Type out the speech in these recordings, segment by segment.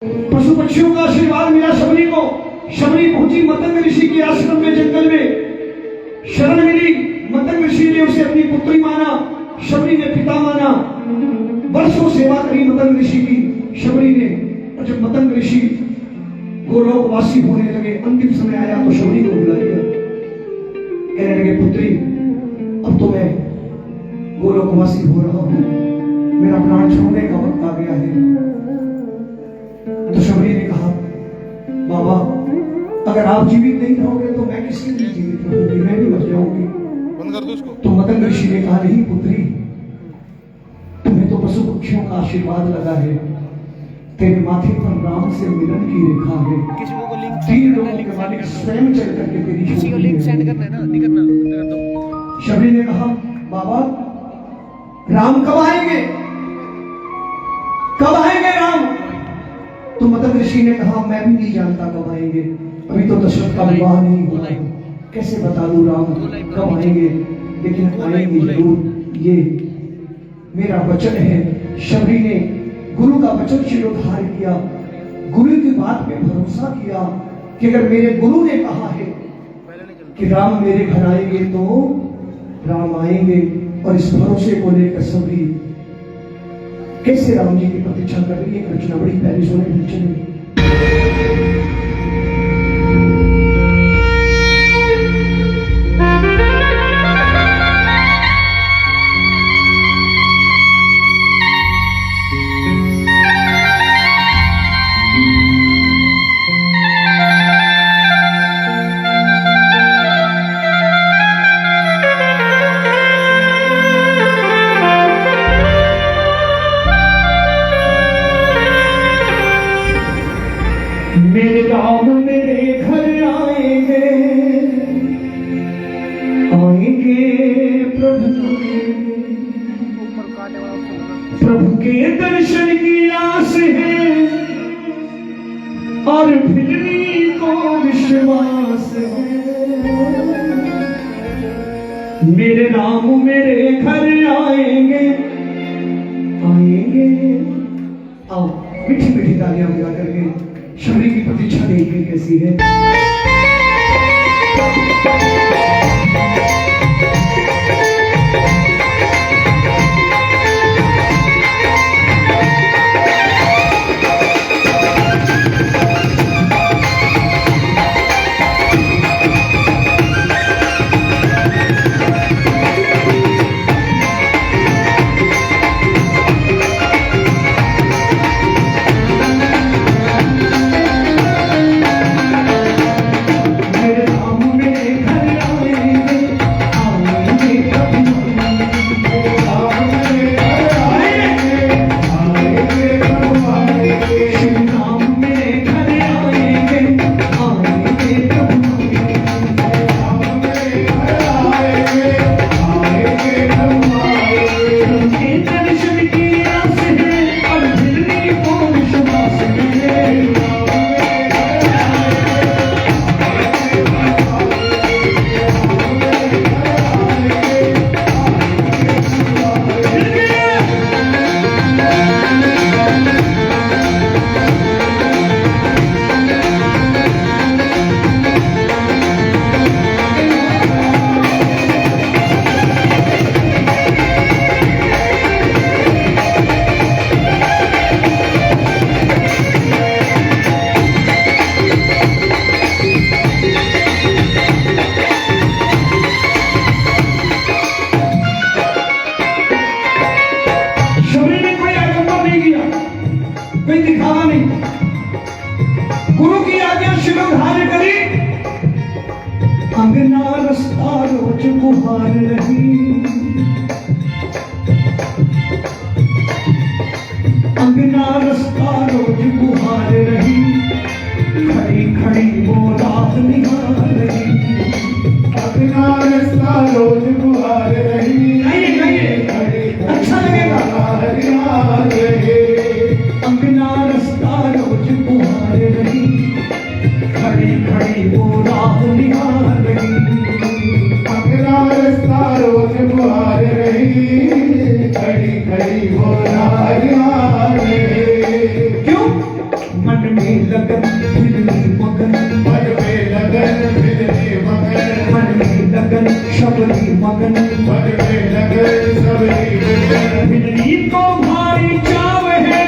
पशु पक्षियों का आशीर्वाद मिला शबरी को। शबरी पहुंची मतंग ऋषि के आश्रम में, जंगल में शरण मिली। मतंग ऋषि ने उसे अपनी पुत्री माना, शबरी ने पिता माना। वर्षों सेवा करी मतंग ऋषि की शबरी ने। और जब मतंग ऋषि गोलोकवासी होने लगे, अंतिम समय आया तो शबरी को बुला लिया। कहने लगे, पुत्री अब तो मैं गोलोकवासी हो रहा हूं, मेरा प्राण छोड़ने का वक्त आ गया है। तो शबरी ने कहा, बाबा अगर आप जीवित नहीं रहोगे तो मैं किसके लिए जीवित रहूंगी, मैं भी मर जाऊंगी। बंद कर दो उसको। तो मतंग ऋषि ने कहा, नहीं पुत्री, तुम्हें तो पशु पक्षियों का आशीर्वाद लगा है, तेरे माथे पर राम से मिलन की रेखा है। किसी को लिंक तीन लोगों के मालिक स्वयं चल करके तेरी किसी को लिंक सेंड करना है ना, नहीं करना कर दो। शबरी ने कहा, बाबा राम कब आएंगे, कब आएंगे राम? तो मतंग ऋषि ने कहा, मैं भी नहीं जानता कब आएंगे, अभी तो दशरथ का विवाह नहीं हुआ, कैसे बता दूं राम कब आएंगे, लेकिन आएंगे जरूर, ये मेरा वचन है। शबरी ने गुरु का वचन शिरोधार्य किया, गुरु की बात पे भरोसा किया कि अगर मेरे गुरु ने कहा है कि राम मेरे घर आएंगे तो राम आएंगे। और इस भरोसे को लेकर शबरी कैसे राम जी की प्रतीक्षा कर रही है, रचना बड़ी पहले सोने फिर चलेगी। मेरे राम मेरे घर आएंगे, आएंगे प्रभु के दर्शन की आस है और फिरनी को विश्वास है। मेरे राम मेरे घर आएंगे, आएंगे। आओ मीठी मीठी तालियां बजा करके शबरी की प्रतीक्षा देखिए कैसी है। कोई दिखावा नहीं, गुरु की आज्ञा शिरोधार्य करी। अंगना रास्ता रोज बुहार रही, अंगना रास्ता रोज बुहार रही, खड़ी खड़ी वो रात निहार रही। अंगना रास्ता रोज बुहार रही, अच्छा लगेगा। अंगना रास्ता रोज बुहार रही, खड़ी खड़ी वो रात निहार रही। अंगना रास्ता रोज बुहार रही, खड़ी खड़ी वो रात निहार रही। क्यों? मन में लगन फिरनी मगन, मन में लगन फिरने मगन, मन में लगन शबरी मगन, मन में लगन सबरी मगन। फिरनी को भारी चाव है,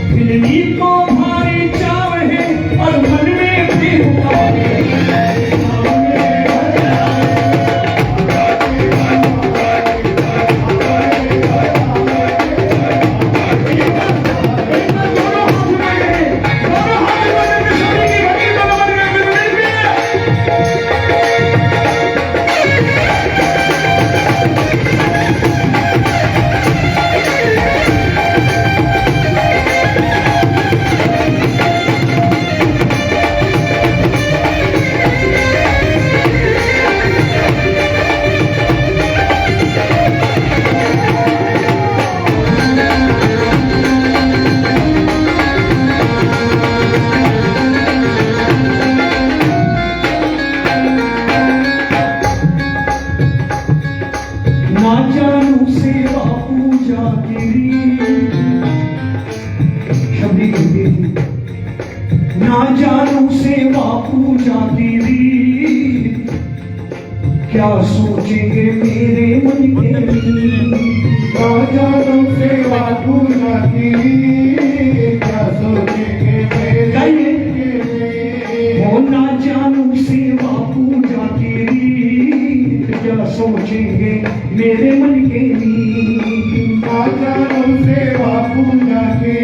फिरनी को भारी चाव है और मन में बेहुदा ना जानू सेवा पूजा तेरी शबरी तेरी, ना जानू सेवा पूजा तेरी, क्या सोचेंगे मेरे मन के ना जानो सेवा पूजा की, क्या सोचेंगे मेरे गाइए हो, ना जानू सेवा पूजा तेरी, क्या सोचेंगे मेरे मन के लिए। ना जानो सेवा पूजा की,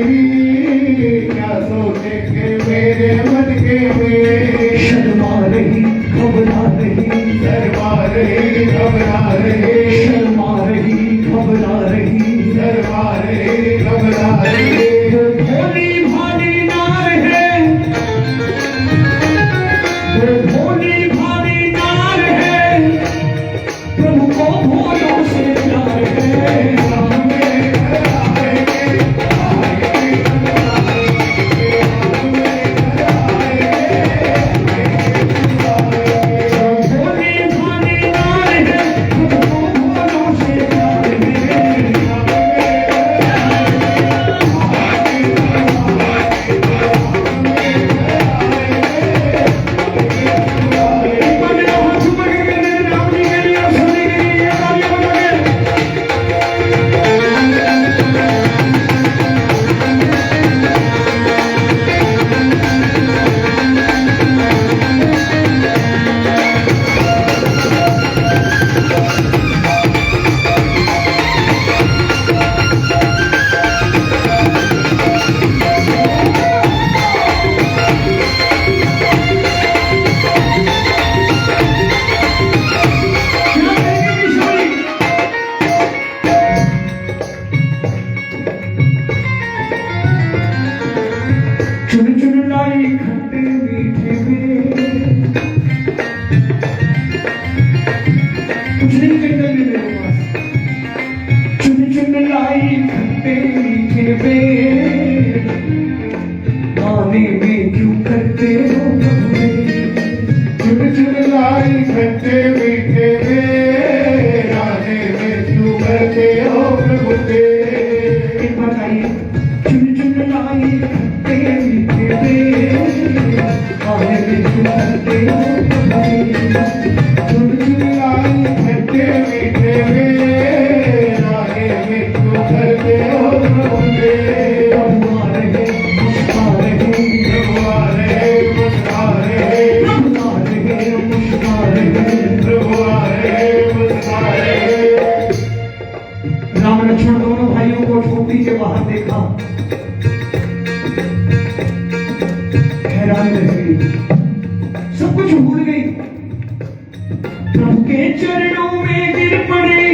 क्या सोचेंगे मेरे मन के लिए। शर्मा रही घबरा रही, शर्मा रही घबरा रही, शर्मा रही घबरा रही, शर्मा रही घबरा रही। वो भोली भाली नार है, वो भोली भाली नार है, प्रभु को भोलों से प्यार है। भोली भाली नार है, प्रभु को भोलों से प्यार है। चुन चुन लाई खट्टे मीठे में, कुछ नहीं कहते मेरे पास। चुन चुन लाई खट्टे मीठे में, गाने में क्यों करते हो कभी। चुन चुन लाई खट्टे मीठे में, गाने में क्यों करते हो प्रभु तेरे। एक बार गाइए, चुन चुन लाई खट्टे मीठे में, गाने में क्यों करते हो कभी। चुन चुन लाई खट्टे मीठे में, गाने में क्यों करते हो प्रभु तेरे। प्रभु आ रहे मुस्कुरा रहे, प्रभु आ रहे मुस्कुरा रहे, प्रभु आ रहे मुस्कुरा रहे। प्रभु आ रहे मुस्कुरा रहे। राम लक्ष्मण दोनों भाइयों को झोपड़ी के बाहर देखा, हैरान रह गई, सब कुछ भूल गई। प्रभु के चरणों में गिर पड़ी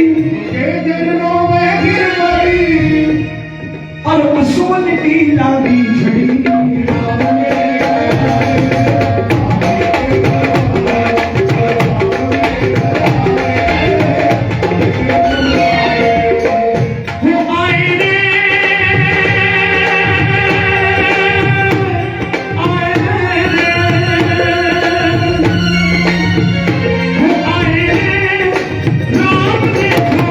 के चरणों में गिर पड़ी, और असोल की लागी झड़ी। वो आए रे, आए रे, वो आए रे, राम देखो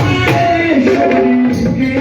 आए शबरी के।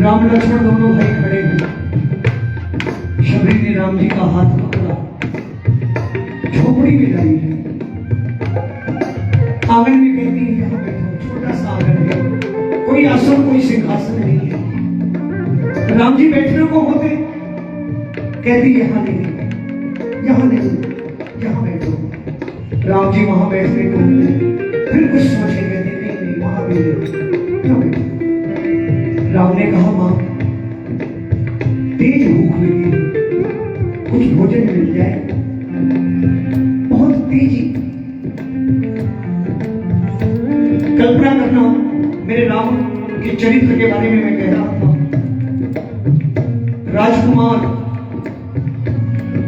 राम लक्ष्मण दोनों भाई खड़े हैं। शबरी ने राम जी का हाथ पकड़ा, झोपड़ी में लाई है, आंगन में कहती है यहाँ बैठो, छोटा सा आंगन है, कोई आसन कोई सिंहासन नहीं है। राम जी बैठने को होते, कहती यहाँ नहीं, यहाँ नहीं, यहाँ बैठो। राम जी वहां बैठने को होते, फिर कुछ सोचे, कहते नहीं वहां भी क्यों बैठो। राम ने कहा मां तेज भूख लगी, कुछ भोजन मिल जाए, बहुत तेजी। कल्पना करना, मेरे राम के चरित्र के बारे में मैं कह रहा था। राजकुमार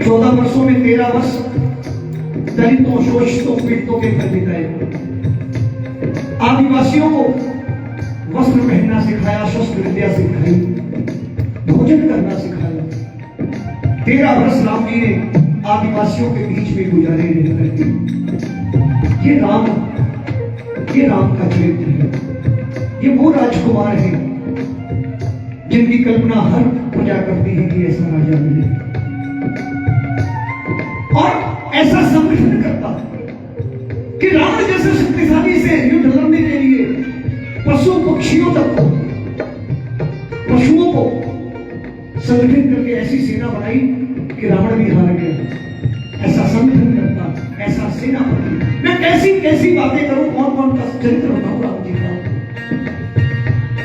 14 वर्षों में 13 वर्ष दलितों, शोषितों, पीड़ितों के घर बिताए। आदिवासियों को वस्त्र पहनना सिखाया, शस्त्र विद्या सिखाई, भोजन करना सिखाया। 13 वर्ष राम जी ने आदिवासियों के बीच में गुजारे रह करके। ये राम का चरित्र है। ये वो राजकुमार है जिनकी कल्पना हर प्रजा करती है कि ऐसा राजा मिले और ऐसा संगठन करता कि रावण जैसे शक्तिशाली से युद्ध लड़ने के लिए पशु पक्षियों तक को, पशुओं को संगठन करके ऐसी सेना बनाई कि रावण भी हार गया। ऐसा संगठन करता, ऐसा सेनापति। मैं कैसी कैसी बातें करूं, कौन कौन का चरित्र बताऊं राम जी का,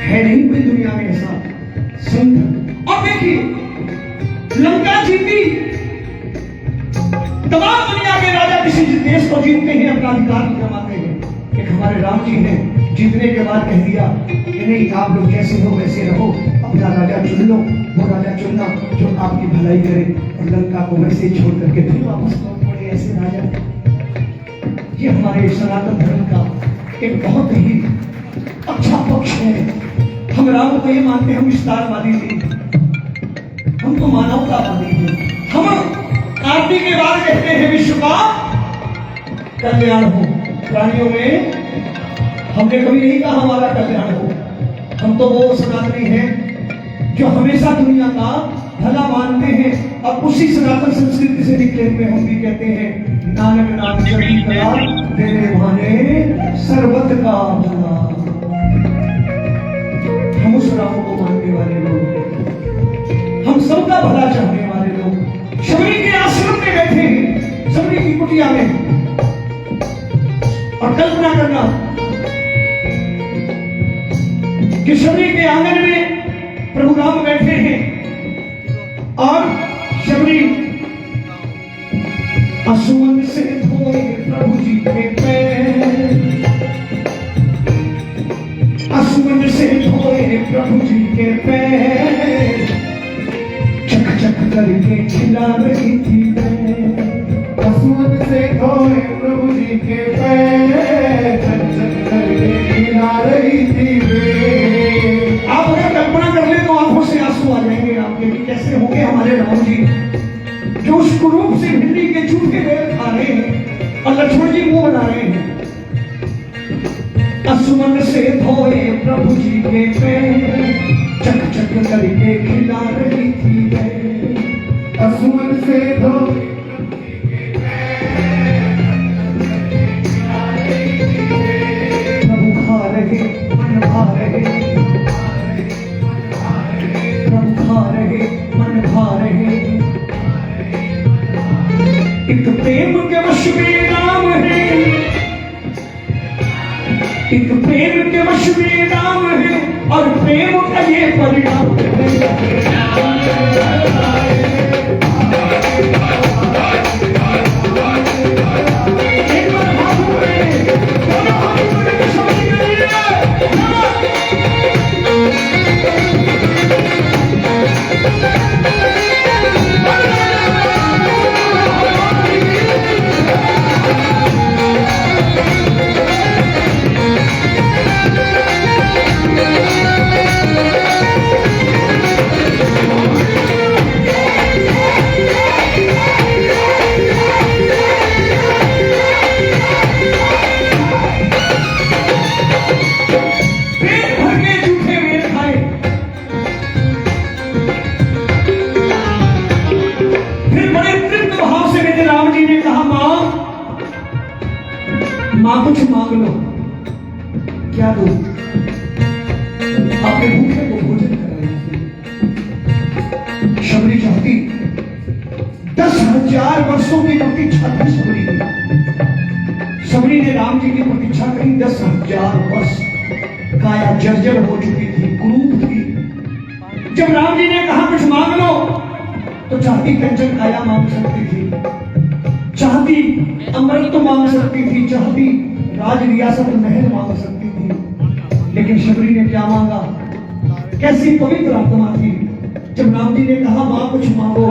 है नहीं कोई दुनिया में ऐसा संगठन। और देखिए लंका जीती, तमाम दुनिया के राजा किसी देश को जीतते हैं, अपना अधिकार जमाते हैं। एक हमारे राम जी ने जीतने के बाद कह दिया कि नहीं, आप लोग जैसे हो वैसे रहो, अपना राजा चुन लो, वो राजा चुनना जो आपकी भलाई करे, और लंका को वैसे छोड़ करके फिर वापस लौट पड़े ऐसे राजा। ये हमारे सनातन धर्म का एक बहुत ही अच्छा पक्ष है। हम राम को ये मानते, हम विस्तारवादी नहीं, हम तो मानवतावादी हैं। हम आरती के बाद कहते हैं विश्व का कल्याण हो। प्राणियों में हमने कभी नहीं कहा हमारा कल्याण हो। हम तो वो सनातनी हैं जो हमेशा दुनिया का भला मानते हैं, और उसी सनातन संस्कृति से निकले हुए हम भी कहते हैं नानक नाम जपी कला तेरे भाने सर्वत का भला। हम उस राम को मानने वाले लोग, हम सबका भला चाहने वाले लोग। शबरी के आश्रम में बैठे हैं, शबरी की कुटिया में, और कल्पना करना कि शबरी के आंगन में प्रभु राम बैठे हैं और शबरी असुमन से धोए प्रभु जी के पैर, असुमन से धोए प्रभु जी के पैर, चक चक करके खिला रही थी असुमन से धोए प्रभु जी के पैर, चक चक करके खिला रही थी। आप अगर कल्पना कर ले तो आंखों से आंसू आ जाएंगे आपके कि कैसे होंगे हमारे राम जी, जो उस कुरूप से भिंडी के जूठे बेर खा रहे हैं और लक्ष्मण जी मुंह बना रहे हैं। असुमन से धोए प्रभु जी के पैर, चक चक करके खिला रही थी असुमन से धोए प्रभु खा रहे मन भा रहे, प्रभु खा रहे मन भा रहे। एक प्रेम के वश में राम है, एक प्रेम के वश में राम है, और प्रेम का ये परिणाम है। कुछ मांग लो। क्या दो? अपने भूखे को भोजन कराइए। शबरी चाहती 10,000 वर्षों की प्रतीक्षा थी शबरी की। शबरी ने राम जी की प्रतीक्षा करी 10,000 वर्ष। काया जर्जर हो चुकी थी, क्रूप थी। जब राम जी ने कहा कुछ मांग लो, तो चाहती कंचन काया मांग सकती थी, चाहती अमृत तो मांग सकती थी, चाहती राज रियासत महल मांग सकती थी। लेकिन शबरी ने क्या मांगा? कैसी पवित्र आत्मा थी। जब राम जी ने कहा मां कुछ मांगो,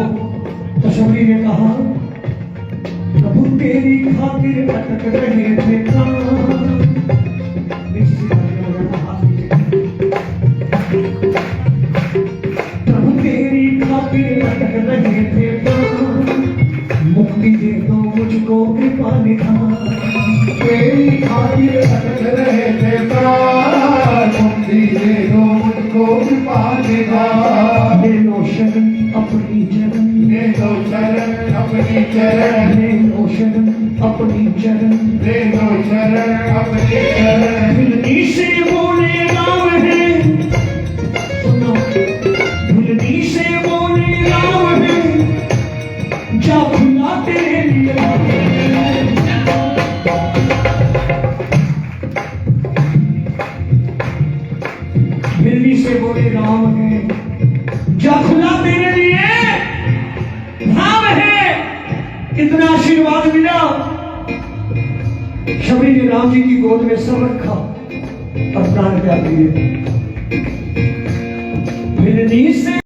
तो शबरी ने कहा प्रभु तेरी खातिर अटक रहे थे प्राण। प्रभु तेरी खातिर अटक रहे थे प्राण, मुक्ति दे दो मुझको कृपा निधान। तेरी खातिर अटक रहे थे प्राण, मुक्ति दे दो मुझको कृपा निधान। ले लो शरण अपनी चरण, ले लो शरण अपनी चरण, ले लो शरण अपनी चरण, ले लो शरण अपनी चरण। भुलनी से बोले राम है, सुनो, भुलनी से बोले राम है, जा खुला तेरे लिए। भुलनी से बोले राम है, जा खुला तेरे लिए धाम है। कितना आशीर्वाद मिला। शबरी ने राम जी की गोद में सर रखा और प्राण त्याग दिए। भिलनी से